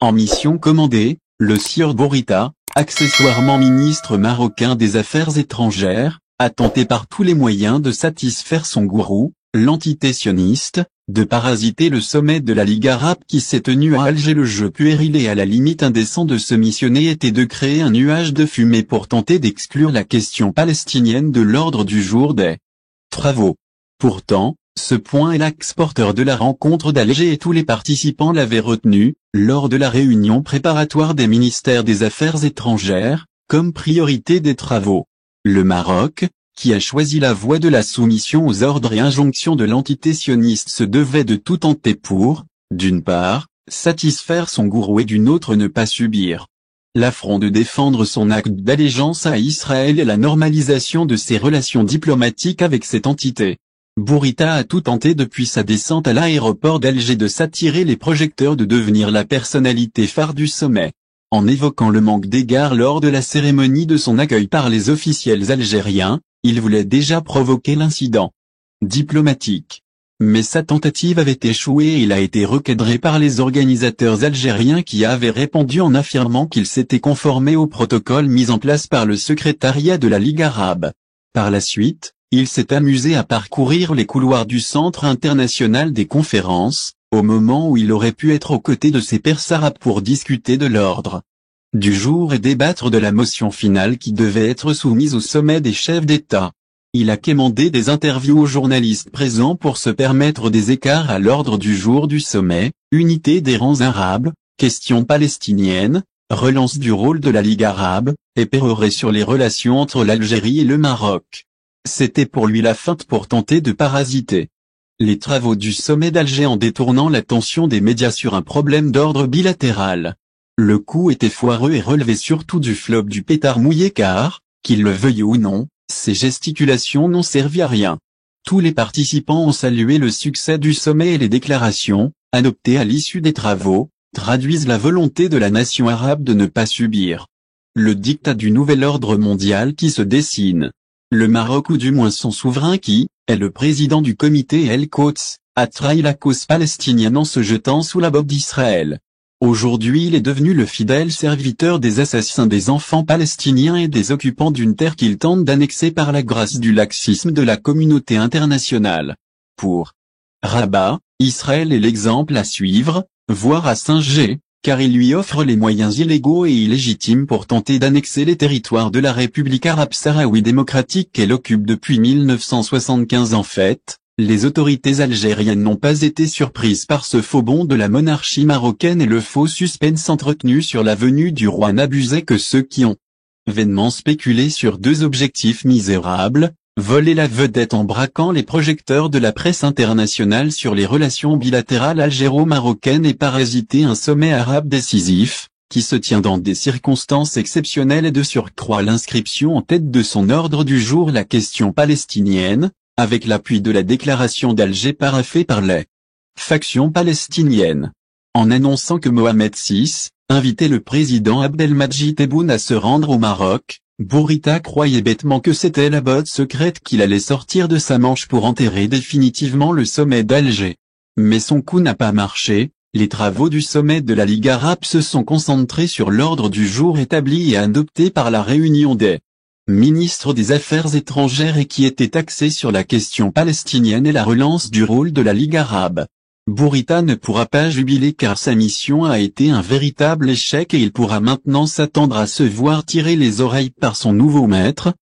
En mission commandée, le sieur Bourita, accessoirement ministre marocain des Affaires étrangères, a tenté par tous les moyens de satisfaire son gourou, l'entité sioniste, de parasiter le sommet de la Ligue arabe qui s'est tenu à Alger. Le jeu puéril et à la limite indécent de ce missionnaire était de créer un nuage de fumée pour tenter d'exclure la question palestinienne de l'ordre du jour des travaux. Pourtant, ce point est l'axe porteur de la rencontre d'Alger et tous les participants l'avaient retenu, lors de la réunion préparatoire des ministères des Affaires étrangères, comme priorité des travaux. Le Maroc, qui a choisi la voie de la soumission aux ordres et injonctions de l'entité sioniste, se devait de tout tenter pour, d'une part, satisfaire son gourou et d'une autre ne pas subir l'affront de défendre son acte d'allégeance à Israël et la normalisation de ses relations diplomatiques avec cette entité. Bourita a tout tenté depuis sa descente à l'aéroport d'Alger de s'attirer les projecteurs, de devenir la personnalité phare du sommet. En évoquant le manque d'égard lors de la cérémonie de son accueil par les officiels algériens, il voulait déjà provoquer l'incident diplomatique. Mais sa tentative avait échoué et il a été recadré par les organisateurs algériens qui avaient répondu en affirmant qu'ils s'étaient conformés au protocole mis en place par le secrétariat de la Ligue arabe. Par la suite, il s'est amusé à parcourir les couloirs du Centre international des conférences, au moment où il aurait pu être aux côtés de ses pairs arabes pour discuter de l'ordre du jour et débattre de la motion finale qui devait être soumise au sommet des chefs d'État. Il a quémandé des interviews aux journalistes présents pour se permettre des écarts à l'ordre du jour du sommet, unité des rangs arabes, question palestinienne, relance du rôle de la Ligue arabe, et pérorer sur les relations entre l'Algérie et le Maroc. C'était pour lui la feinte pour tenter de parasiter les travaux du sommet d'Alger en détournant l'attention des médias sur un problème d'ordre bilatéral. Le coup était foireux et relevait surtout du flop du pétard mouillé car, qu'il le veuille ou non, ces gesticulations n'ont servi à rien. Tous les participants ont salué le succès du sommet et les déclarations, adoptées à l'issue des travaux, traduisent la volonté de la nation arabe de ne pas subir le diktat du nouvel ordre mondial qui se dessine. Le Maroc, ou du moins son souverain qui, est le président du comité El-Quds, a trahi la cause palestinienne en se jetant sous la botte d'Israël. Aujourd'hui il est devenu le fidèle serviteur des assassins des enfants palestiniens et des occupants d'une terre qu'il tente d'annexer par la grâce du laxisme de la communauté internationale. Pour Rabat, Israël est l'exemple à suivre, voire à singer, car il lui offre les moyens illégaux et illégitimes pour tenter d'annexer les territoires de la République arabe sahraoui démocratique qu'elle occupe depuis 1975. En fait, les autorités algériennes n'ont pas été surprises par ce faux bond de la monarchie marocaine et le faux suspense entretenu sur la venue du roi n'abusaient que ceux qui ont vainement spéculé sur deux objectifs misérables: voler la vedette en braquant les projecteurs de la presse internationale sur les relations bilatérales algéro-marocaines et parasiter un sommet arabe décisif, qui se tient dans des circonstances exceptionnelles et de surcroît l'inscription en tête de son ordre du jour la question palestinienne, avec l'appui de la déclaration d'Alger paraphée par les factions palestiniennes. En annonçant que Mohamed VI invitait le président Abdelmadjid Tebboune à se rendre au Maroc, Bourita croyait bêtement que c'était la botte secrète qu'il allait sortir de sa manche pour enterrer définitivement le sommet d'Alger. Mais son coup n'a pas marché, les travaux du sommet de la Ligue arabe se sont concentrés sur l'ordre du jour établi et adopté par la réunion des ministres des Affaires étrangères et qui était axé sur la question palestinienne et la relance du rôle de la Ligue arabe. Bourita ne pourra pas jubiler car sa mission a été un véritable échec et il pourra maintenant s'attendre à se voir tirer les oreilles par son nouveau maître,